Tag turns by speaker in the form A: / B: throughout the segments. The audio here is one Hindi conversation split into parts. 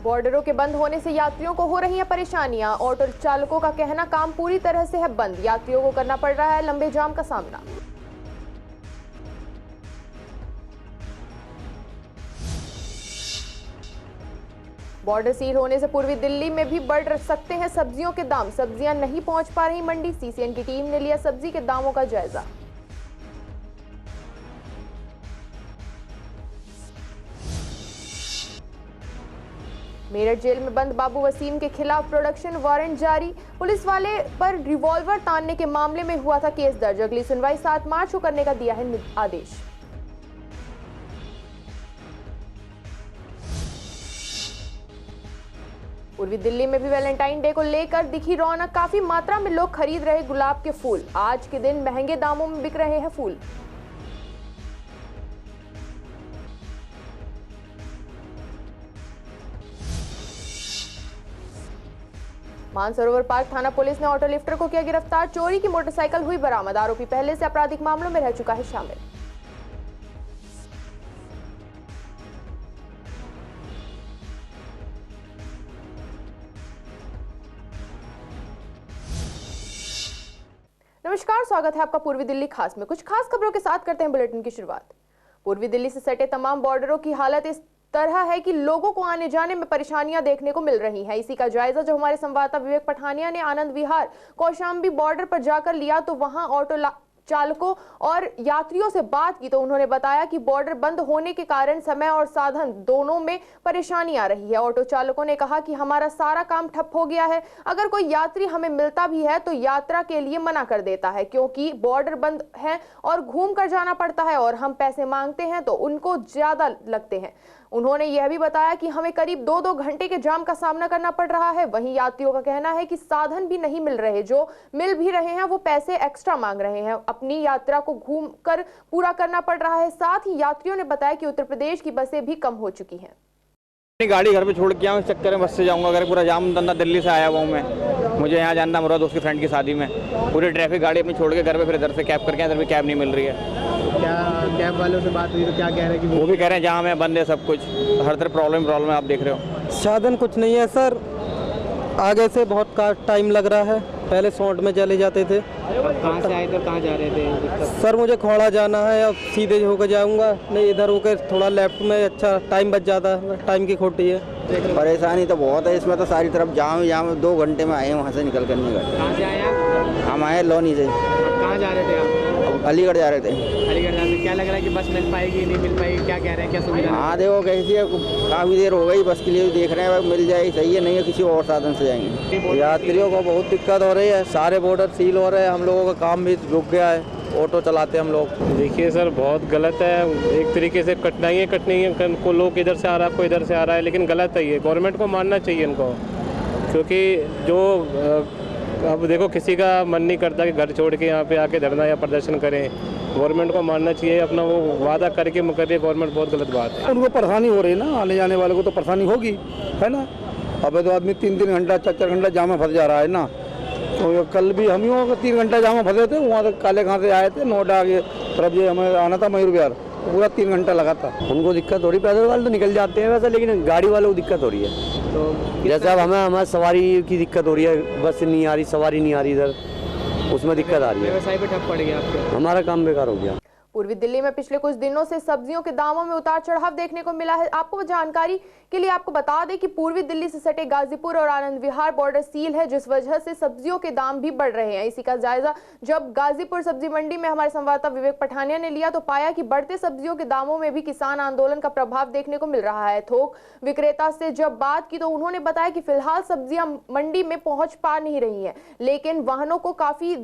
A: बॉर्डरों के बंद होने से यात्रियों को हो रही है परेशानियां। ऑटो चालकों का कहना काम पूरी तरह से है बंद। यात्रियों को करना पड़ रहा है लंबे जाम का सामना। बॉर्डर सील होने से पूर्वी दिल्ली में भी बढ़ सकते हैं सब्जियों के दाम। सब्जियां नहीं पहुंच पा रही मंडी। सीसीएन की टीम ने लिया सब्जी के दामों का जायजा। मेरठ जेल में बंद बाबू वसीम के खिलाफ प्रोडक्शन वारंट जारी। पुलिस वाले पर रिवॉल्वर तानने के मामले में हुआ था केस दर्ज। अगली सुनवाई 7 मार्च को करने का दिया है आदेश। पूर्वी दिल्ली में भी वैलेंटाइन डे को लेकर दिखी रौनक। काफी मात्रा में लोग खरीद रहे गुलाब के फूल। आज के दिन महंगे दामों में बिक रहे हैं फूल। मानसरोवर पार्क थाना पुलिस ने ऑटो लिफ्टर को किया गिरफ्तार। चोरी की मोटरसाइकिल हुई बरामद। आरोपी पहले से आपराधिक मामलों में रह चुका है शामिल। नमस्कार, स्वागत है आपका पूर्वी दिल्ली खास में। कुछ खास खबरों के साथ करते हैं बुलेटिन की शुरुआत। पूर्वी दिल्ली से सटे तमाम बॉर्डरों की हालत इस तरह है कि लोगों को आने जाने में परेशानियां देखने को मिल रही हैं। इसी का जायजा जो हमारे संवाददाता विवेक पठानिया ने आनंद विहार कौशाम्बी बॉर्डर पर जाकर लिया, तो वहां ऑटो चालकों और यात्रियों से बात की तो उन्होंने बताया कि बॉर्डर बंद होने के कारण समय और साधन दोनों में परेशानी आ रही है। ऑटो चालकों ने कहा कि हमारा सारा काम ठप हो गया है। अगर कोई यात्री हमें मिलता भी है तो यात्रा के लिए मना कर देता है, क्योंकि बॉर्डर बंद है और घूम कर जाना पड़ता है और हम पैसे मांगते हैं तो उनको ज्यादा लगते हैं। उन्होंने यह भी बताया कि हमें करीब 2-2 घंटे के जाम का सामना करना पड़ रहा है। वहीं यात्रियों का कहना है कि साधन भी नहीं मिल रहे, जो मिल भी रहे हैं वो पैसे एक्स्ट्रा मांग रहे हैं। अपनी यात्रा को घूमकर पूरा करना पड़ रहा है। साथ ही यात्रियों ने बताया कि उत्तर प्रदेश की बसें भी कम हो चुकी हैं।
B: गाड़ी घर पे छोड़ के आऊँ, इस चक्कर में बस से जाऊंगा। अगर पूरा जाम धंधा, दिल्ली से आया हुआ हूँ मैं, मुझे यहाँ जानना मेरा दोस्त की फ्रेंड की शादी में, पूरी ट्रैफिक गाड़ी अपनी छोड़ के घर पे, फिर इधर से कैब करके, इधर भी कैब नहीं मिल रही है।
C: क्या कैब वालों से बात हुई तो क्या कह रहे हैं कि
B: वो भी कह रहे हैं जाम है, बंद है सब कुछ, हर तरह प्रॉब्लम है। आप देख रहे हो
D: साधन कुछ नहीं है सर, आगे से बहुत टाइम लग रहा है। पहले शॉर्ट में चले जाते थे।
C: कहाँ से आए थे, कहाँ जा रहे थे?
D: सर मुझे खोड़ा जाना है, अब सीधे होकर जाऊंगा, नहीं इधर होकर थोड़ा लेफ्ट में, अच्छा टाइम बच जाता है, टाइम की खोटी है।
E: परेशानी तो बहुत है इसमें, तो सारी तरफ जाम ही जाम। 2 घंटे में आए हैं वहाँ से निकल कर। नहीं गए।
C: कहाँ से आए आप?
E: हम आए लोनी से।
C: कहाँ जा रहे थे आप?
E: अलीगढ़ जा रहे थे।
C: अलीगढ़ जा रहे थे। क्या लग रहा है कि बस मिल पाएगी नहीं मिल पाएगी, क्या कह रहे हैं, क्या सुविधा?
E: हाँ देखो कैसी है, काफ़ी देर हो गई बस के लिए देख रहे हैं, मिल जाए सही है, नहीं है किसी और साधन से जाएंगे।
D: यात्रियों को बहुत दिक्कत हो रही है, सारे बॉर्डर सील हो रहे हैं, हम लोगों का काम भी रुक गया है। ऑटो चलाते हम लोग।
F: देखिए सर, बहुत गलत है। एक तरीके से कठिनाइयाँ को लोग इधर से आ रहा है, कोई इधर से आ रहा है, लेकिन गलत है ये। गवर्नमेंट को मानना चाहिए इनको, क्योंकि जो अब देखो किसी का मन नहीं करता कि घर छोड़ के यहाँ पे आके धरना या प्रदर्शन करें। गवर्नमेंट को मानना चाहिए, अपना वो वादा करके मुकर्रे। गवर्नमेंट बहुत गलत बात है।
G: उनको परेशानी हो रही है ना, आने जाने वाले को तो परेशानी होगी, है ना। अब तो आदमी 3-3 घंटा 4-4 घंटा जाम में फंस जा रहा है ना। तो कल भी हम ही 3 घंटा जाम में फंसे थे। वहाँ तक काले खां से आए थे, नोएडा आगे तरफ ये हमें आना था मयूर विहार, पूरा 3 घंटा लगा था।
D: उनको दिक्कत हो रही, पैदल वाले तो निकल जाते हैं वैसे, लेकिन गाड़ी वालों को दिक्कत हो रही है।
C: तो
D: जैसे अब हमारी सवारी की दिक्कत हो रही है, बस नहीं आ रही, सवारी नहीं आ रही इधर, उसमें दिक्कत आ रही है।
C: व्यवसाय पे ठप पड़ गया आपके?
D: हमारा काम बेकार हो गया।
A: पूर्वी दिल्ली में पिछले कुछ दिनों से सब्जियों के दामों में उतार चढ़ाव देखने को मिला है। आपको जानकारी के लिए आपको बता दें कि पूर्वी दिल्ली से सटे गाजीपुर और आनंद विहार बॉर्डर सील है, जिस वजह से सब्जियों के दाम भी बढ़ रहे हैं। इसी का जायजा जब गाजीपुर सब्जी मंडी में हमारे संवाददाता विवेक पठानिया ने लिया तो पाया कि बढ़ते सब्जियों के दामों में भी किसान आंदोलन का प्रभाव देखने को मिल रहा है। थोक विक्रेता से जब बात की तो उन्होंने बताया कि फिलहाल सब्जियां मंडी में पहुंच पा नहीं रही है, लेकिन वाहनों को काफी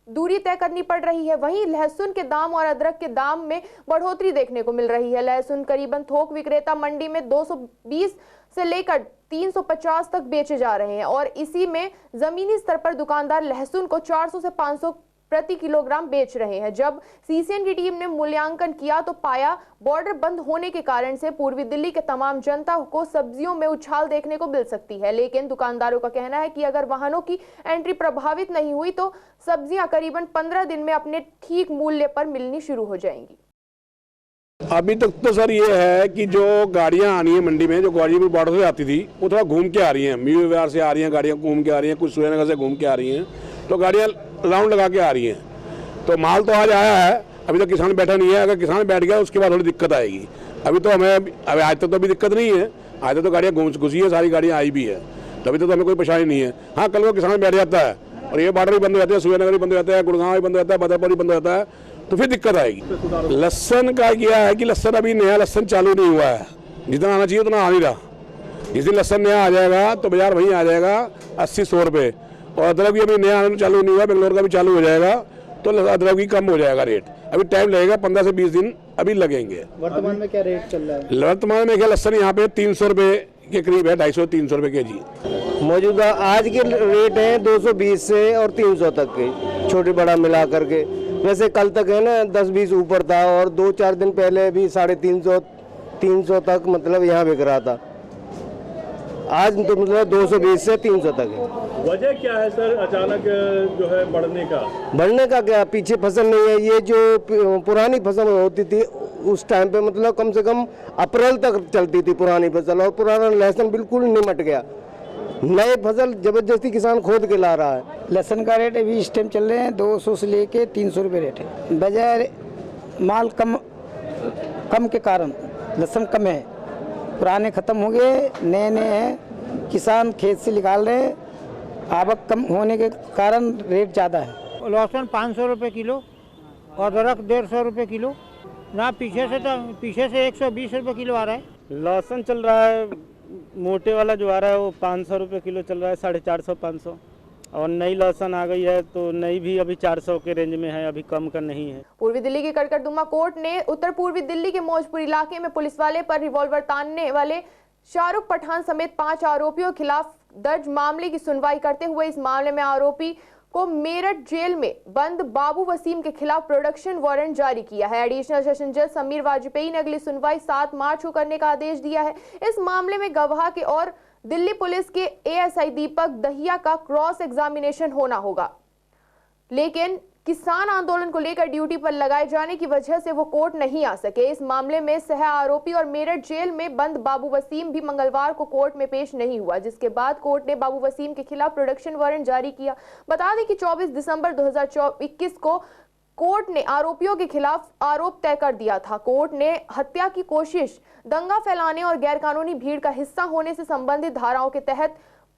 A: दूरी तय करनी पड़ रही है। वहीं लहसुन के दाम और अदरक के दाम में बढ़ोतरी देखने को मिल रही है। लहसुन करीबन थोक विक्रेता मंडी में 220 से लेकर 350 तक बेचे जा रहे हैं और इसी में जमीनी स्तर पर दुकानदार लहसुन को 400 से 500 प्रति किलोग्राम बेच रहे हैं। जब सीसीएन की टीम ने मूल्यांकन किया तो पाया बॉर्डर बंद होने के कारण से पूर्वी दिल्ली के तमाम जनता को सब्जियों में उछाल देखने को मिल सकती है, लेकिन दुकानदारों का कहना है कि अगर वाहनों की एंट्री प्रभावित नहीं हुई तो सब्जियां करीबन 15 दिन में अपने ठीक मूल्य पर मिलनी शुरू हो जाएंगी।
H: अभी तक तो सर ये है कि जो गाड़ियां आनी है मंडी में, जो गाड़ियां भी बॉर्डर से आती थी वो थोड़ा घूम के आ रही हैं, म्यू विहार से आ रही हैं गाड़ियां, घूम के आ रही हैं, कुछ सूर्यनगर से घूम के आ रही हैं, तो गाड़ियां राउंड लगा के आ रही हैं। तो माल तो आज आया है, अभी तक किसान बैठा नहीं है। अगर किसान बैठ गया उसके बाद थोड़ी दिक्कत आएगी। अभी तो हमें अभी आज तक तो अभी दिक्कत नहीं है, आज तक तो गाड़ियाँ घुसी है, सारी गाड़ियाँ आई भी है, तो अभी तो हमें कोई परेशानी नहीं है। हाँ, कल को किसान बैठ जाता है और ये बॉर्डर भी बंद हो जाता है, सूर्यनगर भी बंद हो जाता है, गुड़गांव भी बंद हो जाता है, बदरपुर भी बंद हो जाता है, तो फिर दिक्कत आएगी। लहसन का क्या है कि लहसन अभी नया लहसन चालू नहीं हुआ है, जितना आना चाहिए उतना आ नहीं रहा। जिस दिन लहसन नया आ जाएगा तो बाजार वहीं आ जाएगा 80-100 रुपये। और अदरक भी अभी नया आना चालू नहीं हुआ, बेंगलोर का भी चालू हो जाएगा तो अदरक भी कम हो जाएगा रेट। अभी टाइम लगेगा, 15 से 20 दिन अभी लगेंगे।
C: वर्तमान में क्या रेट चल रहा है?
H: वर्तमान में क्या लहसन यहाँ पे 300 रुपये के करीब है, 250-300 रुपये केजी।
I: मौजूदा आज के रेट हैं 220 से और 300 तक के, छोटे बड़ा मिला करके। वैसे कल तक है ना 10-20 ऊपर था और 2-4 दिन पहले भी 350 तक मतलब यहाँ बिक रहा था। आज तो मतलब 220 से 300 तक है।
J: वजह क्या है सर अचानक जो है बढ़ने का
I: क्या, पीछे फसल नहीं है। ये जो पुरानी फसल होती थी उस टाइम पे मतलब कम से कम अप्रैल तक चलती थी पुरानी फसल, और पुराना लहसुन बिल्कुल निमट गया। नए फसल जबरदस्ती किसान खोद के ला रहा है।
K: लहसुन का रेट अभी इस टाइम चल रहे हैं 200 से लेके 300 रुपये रेट है। बजाय माल कम के कारण लहसुन कम है, पुराने ख़त्म हो गए, नए हैं, किसान खेत से निकाल रहे हैं, आवक कम होने के कारण रेट ज़्यादा है।
L: लहसुन 500 रुपये किलो और अदरक 150 रुपये किलो ना, पीछे से 120 रुपये किलो आ रहा है।
M: लहसुन चल रहा है मोटे वाला जो आ रहा है वो 500 रुपये किलो चल रहा है, 450-500। और नई लहसुन आ गई है तो नई भी अभी 400 के रेंज में है, अभी कम का नहीं है।
A: पूर्वी दिल्ली की कड़कड़दुमा कोर्ट ने उत्तर पूर्वी दिल्ली के मौजपुर इलाके में पुलिस वाले पर रिवॉल्वर तानने वाले शाहरुख पठान समेत 5 आरोपियों के खिलाफ दर्ज मामले की सुनवाई करते हुए इस मामले में आरोपी को मेरठ जेल में बंद बाबू वसीम के खिलाफ प्रोडक्शन वारंट जारी किया है। एडिशनल सेशन जज समीर वाजपेयी ने अगली सुनवाई 7 मार्च को करने का आदेश दिया है। इस मामले में गवाह के और दिल्ली पुलिस के एएसआई दीपक दहिया का क्रॉस एग्जामिनेशन होना होगा, लेकिन किसान आंदोलन को लेकर ड्यूटी पर लगाए जाने की वजह से वो कोर्ट नहीं आ सके। इस मामले में सह आरोपी और मेरठ जेल में बंद बाबू वसीम भी मंगलवार को कोर्ट में पेश नहीं हुआ, जिसके बाद कोर्ट ने बाबू वसीम के खिलाफ प्रोडक्शन वारंट जारी किया। बता दें कि 24 दिसंबर 2021 को कोर्ट ने आरोपियों के खिलाफ आरोप तय कर दिया था। कोर्ट ने हत्या की कोशिश, दंगा फैलाने और गैरकानूनी भीड़ का हिस्सा होने से संबंधित धाराओं के तहत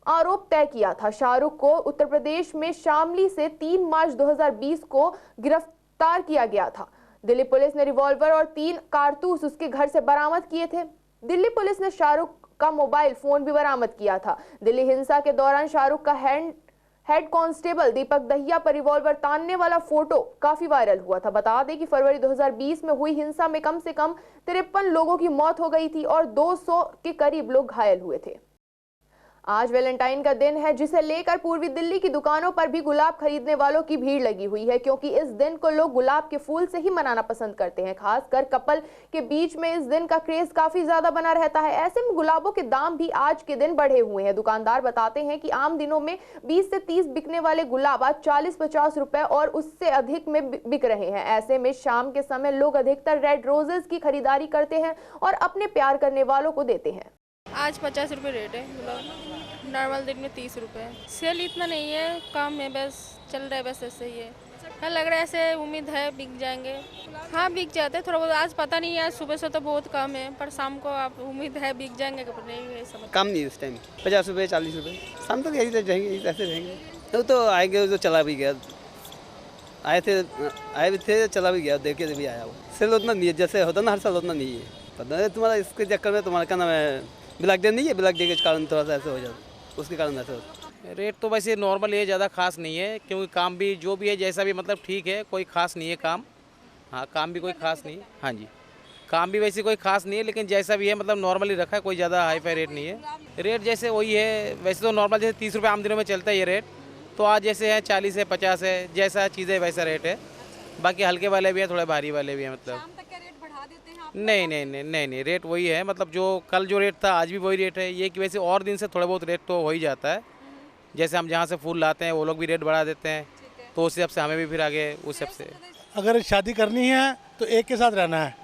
A: आरोप तय किया था। शाहरुख को उत्तर प्रदेश में शामली से 3 मार्च 2020 को गिरफ्तार किया गया था। दिल्ली पुलिस ने रिवॉल्वर और 3 कारतूस उसके घर से बरामद किए थे। दिल्ली पुलिस ने शाहरुख का मोबाइल फोन भी बरामद किया था। दिल्ली हिंसा के दौरान शाहरुख का हेड कांस्टेबल दीपक दहिया पर रिवॉल्वर तानने वाला फोटो काफी वायरल हुआ था। बता दें कि फरवरी 2020 में हुई हिंसा में कम से कम 53 लोगों की मौत हो गई थी और 200 के करीब लोग घायल हुए थे। आज वैलेंटाइन का दिन है, जिसे लेकर पूर्वी दिल्ली की दुकानों पर भी गुलाब खरीदने वालों की भीड़ लगी हुई है, क्योंकि इस दिन को लोग गुलाब के फूल से ही मनाना पसंद करते हैं। खासकर कपल के बीच में इस दिन का क्रेज काफी ज्यादा बना रहता है। ऐसे में गुलाबों के दाम भी आज के दिन बढ़े हुए हैं। दुकानदार बताते हैं कि आम दिनों में 20 से 30 बिकने वाले गुलाब आज 40-50 रुपए और उससे अधिक में बिक रहे हैं। ऐसे में शाम के समय लोग अधिकतर रेड रोजेस की खरीदारी करते हैं और अपने प्यार करने वालों को देते हैं।
N: आज 50 रुपये रेट है गुलाब, नॉर्मल दिन में 30 रुपये। सेल इतना नहीं है, काम में बस चल रहा है, बस ऐसे ही है। क्या लग रहा है, ऐसे उम्मीद है बिक जाएंगे। हाँ बिक जाते हैं थोड़ा बहुत, आज पता नहीं है, आज सुबह से तो बहुत कम है, पर शाम को आप उम्मीद है बिक जाएंगे कि नहीं है। सब
O: काम नहीं है इस टाइम, 50 रुपये 40 रुपये शाम तक यही रहेंगे, ऐसे रहेंगे। तो आएंगे तो चला भी गया, आए थे चला भी गया, देख के भी आया। वो सेल उतना नहीं है जैसे होता ना हर साल, उतना नहीं है। पता है तुम्हारा इसके चक्कर में तुम्हारा क्या नाम है, ब्लैक डे नहीं है, ब्लैक डे के कारण थोड़ा सा ऐसे हो जाता, उसके कारण ऐसे होता।
P: रेट तो वैसे नॉर्मल है, ज़्यादा खास नहीं है, क्योंकि काम भी जो भी है जैसा भी मतलब ठीक है, कोई खास नहीं है काम। हाँ काम भी कोई खास नहीं है। हाँ जी काम भी वैसे कोई खास नहीं है, लेकिन जैसा भी है मतलब नॉर्मली रखा है, कोई ज़्यादा हाई फाई रेट नहीं है। रेट जैसे वही है, वैसे तो नॉर्मल जैसे 30 रुपये आम दिनों में चलता है ये रेट, तो आज जैसे है 40 है 50 है, जैसा चीज़ है वैसा रेट है। बाकी हल्के वाले भी हैं, थोड़े भारी वाले भी हैं। मतलब नहीं रेट वही है, मतलब जो कल जो रेट था आज भी वही रेट है। ये कि वैसे और दिन से थोड़ा बहुत रेट तो हो ही जाता है, जैसे हम जहाँ से फूल लाते हैं वो लोग भी रेट बढ़ा देते हैं, तो उस हिसाब से हमें भी फिर आगे उस हिसाब से।
Q: अगर शादी करनी है तो एक के साथ रहना है,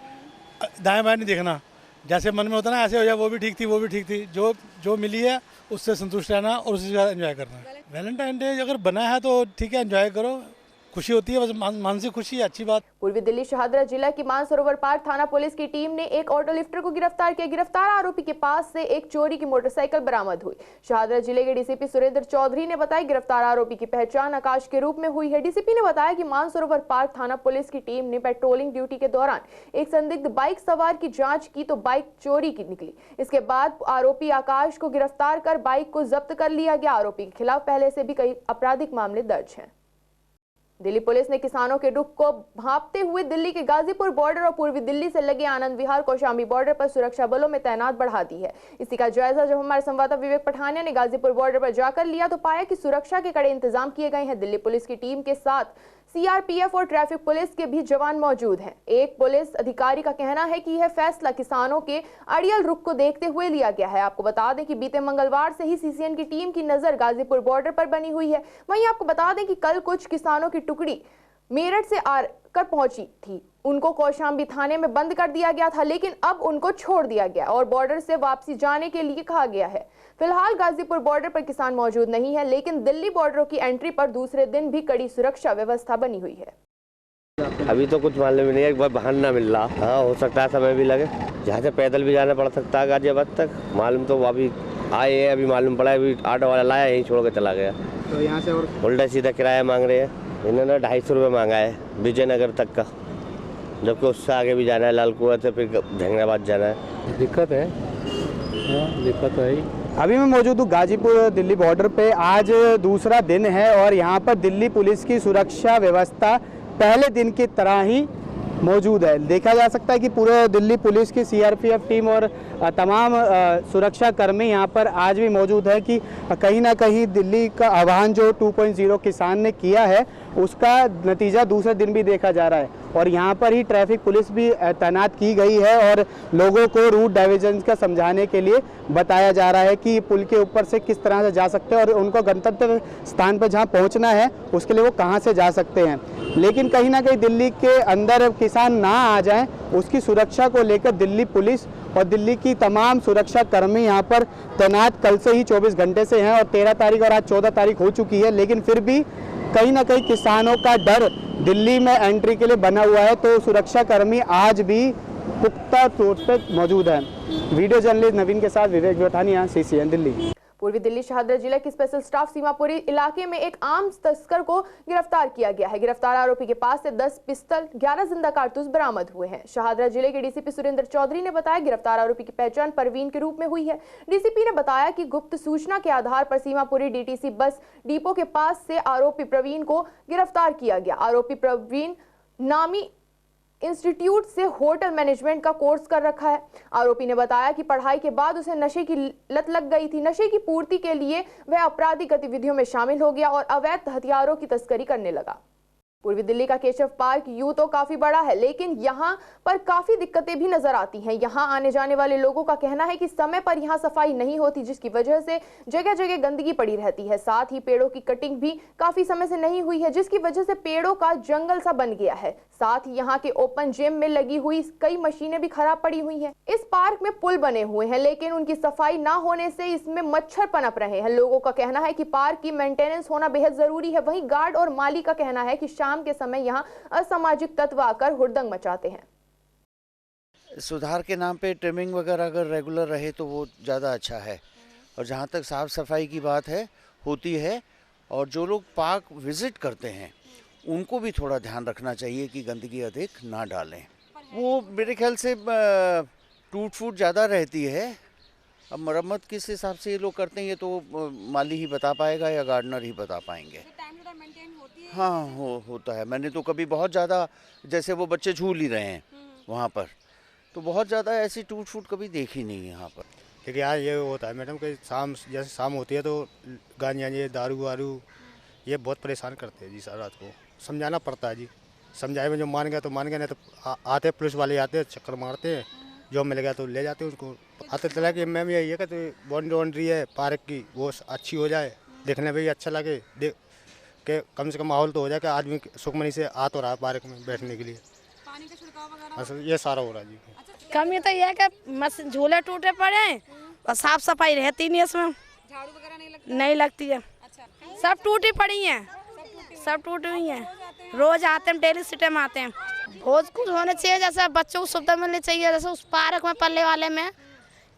Q: दाएं बाएं नहीं देखना, जैसे मन में होता ना ऐसे हो जाए, वो भी ठीक थी वो भी ठीक थी, जो मिली है उससे संतुष्ट रहना और उससे ज़्यादा एंजॉय करना। वैलेंटाइन डे अगर बना है तो ठीक है, एंजॉय करो, खुशी होती है, बस मानसिक खुशी है, अच्छी बात।
A: पूर्वी दिल्ली शहादरा जिला की मानसरोवर पार्क थाना पुलिस की टीम ने एक ऑटो लिफ्टर को गिरफ्तार किया। गिरफ्तार आरोपी के पास से एक चोरी की मोटरसाइकिल बरामद हुई। शहादरा जिले के डीसीपी सुरेंद्र चौधरी ने बताया गिरफ्तार आरोपी की पहचान आकाश के रूप में हुई है। डीसीपी ने बताया कि मानसरोवर पार्क थाना पुलिस की टीम ने पेट्रोलिंग ड्यूटी के दौरान एक संदिग्ध बाइक सवार की जांच की तो बाइक चोरी की निकली। इसके बाद आरोपी आकाश को गिरफ्तार कर बाइक को जब्त कर लिया गया। आरोपी के खिलाफ पहले से भी कई आपराधिक मामले दर्ज हैं। दिल्ली पुलिस ने किसानों के रुख को भांपते हुए दिल्ली के गाजीपुर बॉर्डर और पूर्वी दिल्ली से लगे आनंद विहार कौशाम्बी बॉर्डर पर सुरक्षा बलों में तैनात बढ़ा दी है। इसी का जायजा जब हमारे संवाददाता विवेक पठानिया ने गाजीपुर बॉर्डर पर जाकर लिया तो पाया कि सुरक्षा के कड़े इंतजाम किए गए हैं। दिल्ली पुलिस की टीम के साथ सीआरपीएफ और ट्रैफिक पुलिस के भी जवान मौजूद हैं। एक पुलिस अधिकारी का कहना है कि यह फैसला किसानों के अड़ियल रुख को देखते हुए लिया गया है। आपको बता दें कि बीते मंगलवार से ही सीसीएन की टीम की नजर गाजीपुर बॉर्डर पर बनी हुई है। वहीं आपको बता दें कि कल कुछ किसानों की टुकड़ी मेरठ से आकर पहुंची थी। उनको कौशाम्बी थाने में बंद कर दिया गया था, लेकिन अब उनको छोड़ दिया गया और बॉर्डर से वापसी जाने के लिए कहा गया है। फिलहाल गाजीपुर बॉर्डर पर किसान मौजूद नहीं है, लेकिन दिल्ली बॉर्डरों की एंट्री पर दूसरे दिन भी कड़ी सुरक्षा व्यवस्था बनी हुई है।
I: अभी तो कुछ मालूम नहीं है, एक बार वाहन ना मिल रहा। हाँ, हो सकता है समय भी लगे, जहाँ से पैदल भी जाना पड़ सकता है गाजियाबाद तक। मालूम तो अभी आए हैं, अभी मालूम पड़ा, अभी ऑटो वाला लाया यहीं छोड़ कर चला गया।
C: तो यहाँ से और
I: उल्टा सीधा किराया मांग रहे हैं। इन्होंने 250 रुपये मांगा है विजयनगर तक का, जबकि उससे आगे भी जाना है, लाल कुआं से फिर धनबाद जाना है।
F: दिक्कत है, दिक्कत है।
C: अभी मैं मौजूद हूँ गाजीपुर दिल्ली बॉर्डर पे। आज दूसरा दिन है और यहाँ पर दिल्ली पुलिस की सुरक्षा व्यवस्था पहले दिन की तरह ही मौजूद है। देखा जा सकता है कि पूरे दिल्ली पुलिस की सीआरपीएफ टीम और तमाम सुरक्षा कर्मी यहाँ पर आज भी मौजूद है कि कहीं ना कहीं दिल्ली का आह्वान जो 2.0 किसान ने किया है उसका नतीजा दूसरे दिन भी देखा जा रहा है। और यहाँ पर ही ट्रैफिक पुलिस भी तैनात की गई है और लोगों को रूट डाइवर्जन का समझाने के लिए बताया जा रहा है कि पुल के ऊपर से किस तरह से जा सकते हैं और उनको गंतव्य स्थान पर जहाँ पहुँचना है उसके लिए वो कहाँ से जा सकते हैं। लेकिन कहीं ना कहीं दिल्ली के अंदर किसान ना आ जाएं, उसकी सुरक्षा को लेकर दिल्ली पुलिस और दिल्ली की तमाम सुरक्षा कर्मी यहाँ पर तैनात कल से ही 24 घंटे से हैं और 13 तारीख और आज 14 तारीख हो चुकी है। लेकिन फिर भी कहीं ना कहीं किसानों का डर दिल्ली में एंट्री के लिए बना हुआ है, तो सुरक्षा कर्मी आज भी पुख्ता तौर पर मौजूद हैं। वीडियो जर्नलिस्ट नवीन के साथ विवेक पठानिया, सीसीएन दिल्ली।
A: पूर्वी दिल्ली शहादरा जिला की स्पेशल स्टाफ सीमापुरी इलाके में एक आर्म्स तस्कर को गिरफ्तार किया गया है। गिरफ्तार आरोपी के पास से 10 पिस्तल 11 जिंदा कारतूस बरामद हुए हैं। शहादरा जिले के डीसीपी सुरेंद्र चौधरी ने बताया गिरफ्तार आरोपी की पहचान परवीन के रूप में हुई है। डीसीपी ने बताया कि गुप्त सूचना के आधार पर सीमापुरी डीटीसी बस डिपो के पास से आरोपी प्रवीण को गिरफ्तार किया गया। आरोपी प्रवीण नामी इंस्टीट्यूट से होटल मैनेजमेंट का कोर्स कर रखा है। आरोपी ने बताया कि पढ़ाई के बाद उसे नशे की लत लग गई थी। नशे की पूर्ति के लिए वह आपराधिक गतिविधियों में शामिल हो गया और अवैध हथियारों की तस्करी करने लगा। पूर्वी दिल्ली का केशव पार्क यूं तो काफी बड़ा है, लेकिन यहाँ पर काफी दिक्कतें भी नजर आती हैं। यहाँ आने जाने वाले लोगों का कहना है कि समय पर यहाँ सफाई नहीं होती, जिसकी वजह से जगह जगह गंदगी पड़ी रहती है। साथ ही पेड़ों की कटिंग भी काफी समय से नहीं हुई है, जिसकी वजह से पेड़ों का जंगल सा बन गया है। साथ ही यहाँ के ओपन जिम में लगी हुई कई मशीनें भी खराब पड़ी हुई हैं। इस पार्क में पुल बने हुए हैं, लेकिन उनकी सफाई ना होने से इसमें मच्छर पनप रहे हैं। लोगों का कहना है कि पार्क की मेंटेनेंस होना बेहद जरूरी है। वहीं गार्ड और माली का कहना है कि शाम के समय यहाँ असामाजिक तत्व आकर हुड़दंग मचाते हैं।
R: सुधार के नाम पे ट्रिमिंग वगैरह अगर रेगुलर रहे तो वो ज़्यादा अच्छा है। और जहाँ तक साफ़ सफाई की बात है होती है, और जो लोग पार्क विज़िट करते हैं उनको भी थोड़ा ध्यान रखना चाहिए कि गंदगी अधिक ना डालें। वो मेरे ख्याल से टूट फूट ज़्यादा रहती है। अब मरम्मत किस हिसाब से ये लोग करते हैं ये तो माली ही बता पाएगा या गार्डनर ही बता पाएंगे। हाँ होता है। मैंने तो कभी बहुत ज़्यादा, जैसे वो बच्चे झूल ही रहे हैं वहाँ पर, तो बहुत ज़्यादा ऐसी टूट फूट कभी देखी नहीं है यहाँ पर।
S: देखिए यार ये होता है मैडम कि शाम जैसे शाम होती है तो गांजा ये दारू वारू ये बहुत परेशान करते हैं जी। सारी रात को समझाना पड़ता है जी। समझाए में जो मान गया तो मान गया, नहीं तो आते पुलिस वाले आते हैं, चक्कर मारते हैं, जो मिल गया तो ले जाते हैं उसको। आते चला कि मैम यही है कि तो बाउंड्री है पार्क की वो अच्छी हो जाए, देखने में भी अच्छा लगे, कि कम से कम माहौल तो हो जाए कि आदमी सुखमनी से आ तो रहा पार्क में बैठने के लिए। पानी का छिड़काव वगैरह ये सारा हो रहा है जी।
T: कमी तो यह है कि झूले टूटे पड़े हैं और साफ सफाई रहती नहीं इसमें,
U: झाड़ू वगैरह
T: नहीं लगती है। सब टूटी पड़ी हैं, सब टूटी हुई हैं। रोज आते हैं, डेली सिटी में आते हैं। बहुत कुछ होना चाहिए, जैसे बच्चों को सुविधा मिलनी चाहिए, जैसे उस पार्क में पल्ले वाले में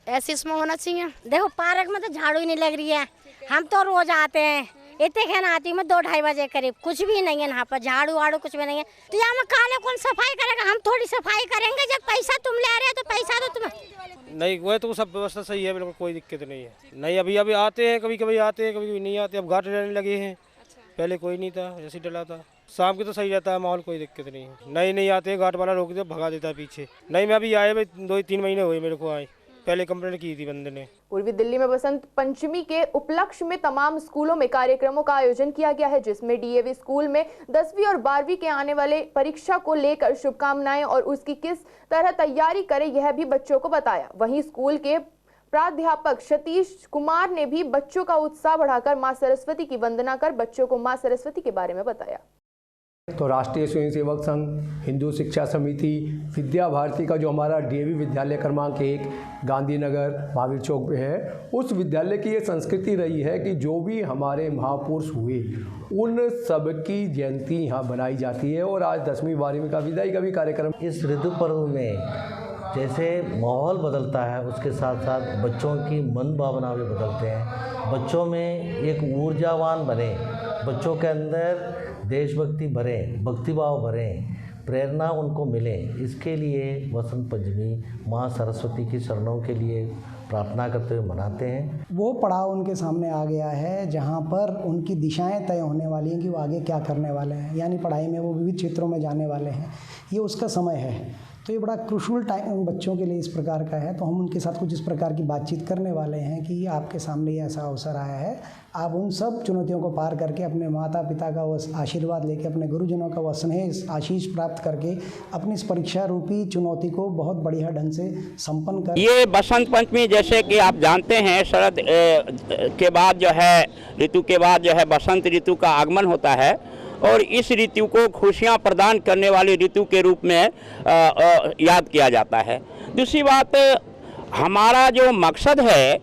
T: ऐसे इसमें होना चाहिए।
V: देखो पार्क में तो झाड़ू ही नहीं लग रही है, हम तो रोज आते हैं, इतने कहना आती हूँ मैं 2-2:30 बजे करीब, कुछ भी नहीं है यहाँ पर, झाड़ू वाड़ू कुछ भी नहीं है। तो यहाँ में काले कौन सफाई करेगा, हम थोड़ी सफाई करेंगे, जब पैसा तुम ले रहे हो तो पैसा तो तुम्हें
D: नहीं, वो तो सब व्यवस्था सही है, बिल्कुल कोई दिक्कत नहीं है। नहीं अभी अभी आते हैं, कभी कभी आते हैं, कभी कभी नहीं आते। अब घाट रहने लगे हैं, पहले कोई नहीं था, ऐसे डला था। शाम की तो सही रहता है माहौल, कोई दिक्कत नहीं है। नहीं आते, घाट वाला रोक दे, भगा देता है पीछे। नहीं मैं अभी आए 2-3 महीने हुए मेरे को आए, पहले कंप्लेंट की थी बंदे ने।
A: पूर्वी दिल्ली में बसंत पंचमी के उपलक्ष्य में तमाम स्कूलों में कार्यक्रमों का आयोजन किया गया है, जिसमें डीएवी स्कूल में 10वीं और 12वीं के आने वाले परीक्षा को लेकर शुभकामनाएं और उसकी किस तरह तैयारी करें यह भी बच्चों को बताया। वहीं स्कूल के प्राध्यापक सतीश कुमार ने भी बच्चों का उत्साह बढ़ाकर मां सरस्वती की वंदना कर बच्चों को मां सरस्वती के बारे में बताया।
W: तो राष्ट्रीय स्वयंसेवक संघ, हिंदू शिक्षा समिति, विद्या भारती का जो हमारा डीएवी विद्यालय क्रमांक 1 गांधीनगर महावीर चौक पे है, उस विद्यालय की ये संस्कृति रही है कि जो भी हमारे महापुरुष हुए उन सब की जयंती यहाँ बनाई जाती है। और आज 10वीं 12वीं का विदाई का भी कार्यक्रम।
X: इस ऋतु पर्व में जैसे माहौल बदलता है, उसके साथ साथ बच्चों की मन भावना भी बदलते हैं। बच्चों में एक ऊर्जावान बने, बच्चों के अंदर देशभक्ति भरे, भक्तिभाव भरे, प्रेरणा उनको मिले, इसके लिए वसंत पंचमी माँ सरस्वती की शरणों के लिए प्रार्थना करते हुए मनाते हैं।
K: वो पड़ाव उनके सामने आ गया है जहाँ पर उनकी दिशाएं तय होने वाली हैं कि वो आगे क्या करने वाले हैं, यानी पढ़ाई में वो विविध क्षेत्रों में जाने वाले हैं, ये उसका समय है। तो ये बड़ा क्रूशल टाइम बच्चों के लिए इस प्रकार का है। तो हम उनके साथ कुछ इस प्रकार की बातचीत करने वाले हैं कि आपके सामने ये ऐसा अवसर आया है, आप उन सब चुनौतियों को पार करके अपने माता पिता का वो आशीर्वाद लेके, अपने गुरुजनों का वो स्नेह आशीष प्राप्त करके अपनी इस परीक्षा रूपी चुनौती को बहुत बढ़िया ढंग से संपन्न कर।
Y: ये बसंत पंचमी जैसे कि आप जानते हैं, शरद के बाद जो है, ऋतु के बाद जो है बसंत ऋतु का आगमन होता है और इस ऋतु को खुशियां प्रदान करने वाली ऋतु के रूप में याद किया जाता है। दूसरी बात, हमारा जो मकसद है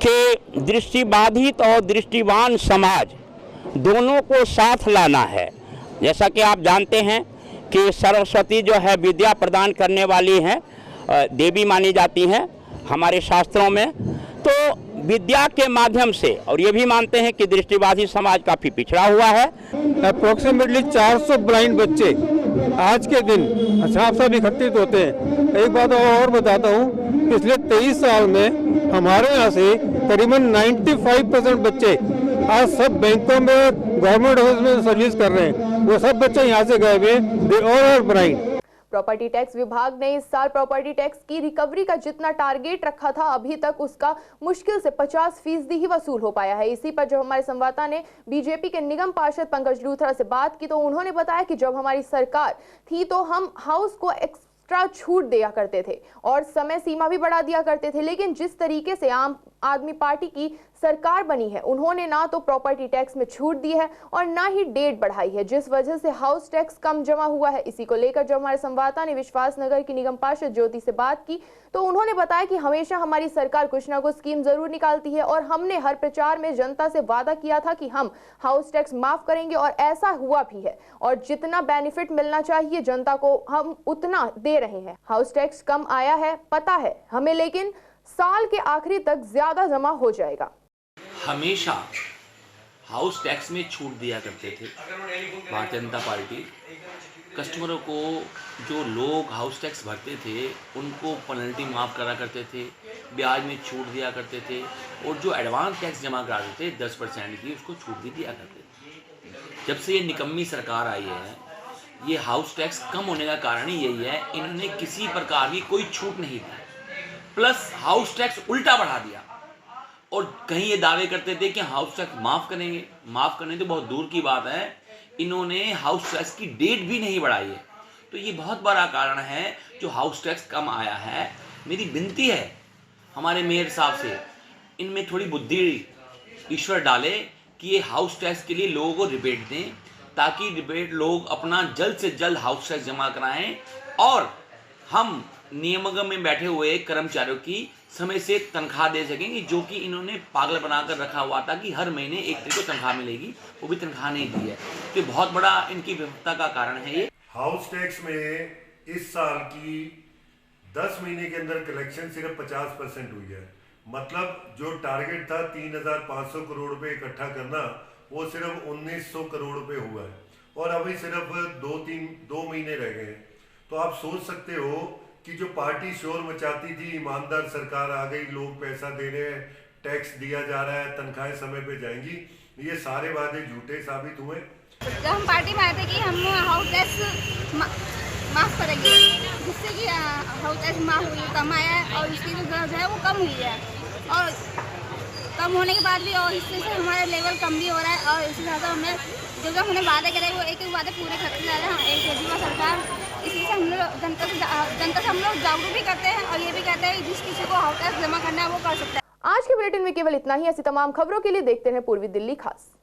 Y: कि दृष्टिबाधित और दृष्टिवान समाज दोनों को साथ लाना है। जैसा कि आप जानते हैं कि सरस्वती जो है विद्या प्रदान करने वाली हैं, देवी मानी जाती हैं हमारे शास्त्रों में। तो विद्या के माध्यम से, और ये भी मानते हैं कि दृष्टिबाधित समाज काफ़ी पिछड़ा हुआ है।
G: अप्रोक्सीमेटली 400 ब्लाइंड बच्चे आज के दिन साफ साफ एकत्रित होते हैं। एक बात और बताता हूँ, पिछले 23 साल में हमारे यहाँ से करीबन 95% बच्चे आज सब बैंकों में, गवर्नमेंट ऑफिस में सर्विस कर रहे हैं। वो सब बच्चे यहाँ से गए हुए, they all are blind.
A: Property tax विभाग ने इस साल प्रॉपर्टी टैक्स की रिकवरी का जितना टारगेट रखा था, अभी तक उसका मुश्किल से 50% ही वसूल हो पाया है। इसी पर जब हमारे संवाददाता ने बीजेपी के निगम पार्षद पंकज लूथरा से बात की तो उन्होंने बताया कि जब हमारी सरकार थी तो हम हाउस को एक्स्ट्रा छूट दिया करते थे और समय सीमा भी बढ़ा दिया करते थे, लेकिन जिस तरीके से आम आदमी पार्टी की सरकार बनी है, उन्होंने ना तो प्रॉपर्टी टैक्स में छूट दी है और ना ही डेट बढ़ाई है, जिस वजह से हाउस टैक्स कम जमा हुआ है। इसी को लेकर जब हमारे संवाददाता ने विश्वास नगर की निगम पार्षद ज्योति से बात की तो उन्होंने बताया कि हमेशा हमारी सरकार कुछ ना कुछ स्कीम जरूर निकालती है और हमने हर प्रचार में जनता से वादा किया था कि हम हाउस टैक्स माफ करेंगे और ऐसा हुआ भी है और जितना बेनिफिट मिलना चाहिए जनता को हम उतना दे रहे हैं। हाउस टैक्स कम आया है पता है हमें, लेकिन साल के आखिरी तक ज्यादा जमा हो जाएगा।
Z: हमेशा हाउस टैक्स में छूट दिया करते थे भारतीय जनता पार्टी। कस्टमरों को, जो लोग हाउस टैक्स भरते थे उनको पेनल्टी माफ़ करा करते थे, ब्याज में छूट दिया करते थे और जो एडवांस टैक्स जमा कराते थे 10% की, उसको छूट भी दिया करते थे। जब से ये निकम्मी सरकार आई है, ये हाउस टैक्स कम होने का कारण ही यही है, इन्होंने किसी प्रकार की कोई छूट नहीं दी, प्लस हाउस टैक्स उल्टा बढ़ा दिया। और कहीं ये दावे करते थे कि हाउस टैक्स माफ़ करेंगे, माफ़ करने तो बहुत दूर की बात है, इन्होंने हाउस टैक्स की डेट भी नहीं बढ़ाई है। तो ये बहुत बड़ा कारण है जो हाउस टैक्स कम आया है। मेरी विनती है हमारे मेयर साहब से, इनमें थोड़ी बुद्धि ईश्वर डाले कि ये हाउस टैक्स के लिए लोगों को रिबेट दें, ताकि रिबेट लोग अपना जल्द से जल्द हाउस टैक्स जमा कराएं और हम नियमन में बैठे हुए कर्मचारियों की समय से तनख्वाह दे सकेंगे, जो कि इन्होंने पागल बनाकर रखा हुआ था कि हर महीने 1 तारीख को तनख्वाह मिलेगी, वो भी तनख्वाह नहीं दी है। तो बहुत बड़ा इनकी विफलता का कारण है ये।
B: हाउस टैक्स में इस साल की 10 महीने के अंदर कलेक्शन सिर्फ 50% हुई है। मतलब जो टारगेट था 3,500 करोड़ रुपए इकट्ठा करना, वो सिर्फ 1,900 करोड़ रुपए हुआ है और अभी सिर्फ 2 महीने रह गए हैं। तो आप सोच सकते हो कि जो पार्टी शोर मचाती थी, ईमानदार सरकार आ गई, लोग पैसा दे रहे हैं, टैक्स दिया जा रहा है, तनख्वाहें समय पे जाएंगी, ये सारे वादे झूठे साबित हुए।
E: जब हम पार्टी में आए थे कि हम हाउस टैक्स माफ करेंगे, जिससे कि हाउस टैक्स माफ हुई, कम आया है और इसकी जो दर है वो कम हुई है और कम होने के बाद भी और इससे से हमारा लेवल कम भी हो रहा है और इसी तरह से हमें जो हमने वादे करे वो एक वादे पूरे करते जा रहे हैं एक केजरीवाल सरकार। इसलिए हम लोग जनता से हम लोग जागरूक भी करते हैं और ये भी कहते हैं जिस किसी को हाउस टैक्स जमा करना है वो कर सकता है।
A: आज के बुलेटिन में केवल इतना ही। ऐसी तमाम खबरों के लिए देखते रहें पूर्वी दिल्ली खास।